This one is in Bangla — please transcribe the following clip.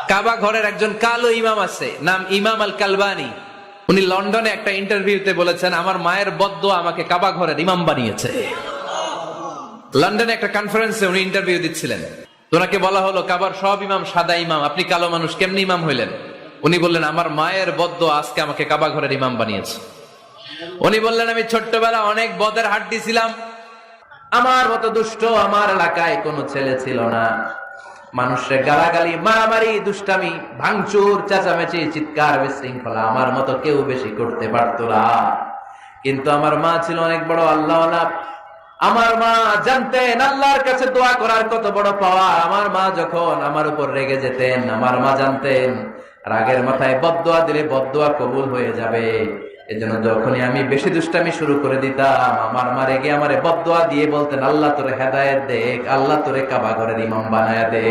কাবা ঘরের একজন কালো ইমাম আছে, নাম ইমাম আল কালবানি। উনি লন্ডনে একটা ইন্টারভিউতে বলেছেন, আমার মায়ের বদ্দুয়া আমাকে কাবা ঘরের ইমাম বানিয়েছে। লন্ডনে একটা কনফারেন্সে উনি ইন্টারভিউ দিচ্ছিলেন। ওনাকে বলা হলো, কাবার সব ইমাম সাদা ইমাম, আপনি কালো মানুষ, কেমনি ইমাম হইলেন? উনি বললেন, আমার মায়ের বদ্দুয়া আজকে আমাকে কাবা ঘরের ইমাম বানিয়েছে। উনি বললেন, আমি ছোট্টবেলা অনেক বদের হাড্ডি ছিলাম, আমার মতো দুষ্ট আমার এলাকায় কোনো ছেলে ছিল না। মানুষের গালাগালি, মারামারি, দুষ্টামি, ভাঙচুর, চেঁচামেচি, চিৎকার, বিশৃঙ্খলা আমার মতো কেউ বেশি করতে পারতো না। কিন্তু আমার মা ছিল অনেক বড় আল্লাহওয়ালা। আমার মা জানতেন আল্লাহর কাছে দোয়া করার কত বড় পাওয়া। আমার মা যখন আমার উপর রেগে যেতেন, আমার মা জানতেন রাগের মাথায় বদদোয়া দিলে বদদোয়া কবুল হয়ে যাবে। এজন্য যখনই আমি বেশি দুষ্টামি শুরু করে দিতাম, আমার মা রেগে আমারে বদদোয়া দিয়ে বলতেন, আল্লাহ তোরে হেদায়েত দেখ, আল্লাহ তোরে কাবা ঘরের ইমাম বানায়া দে।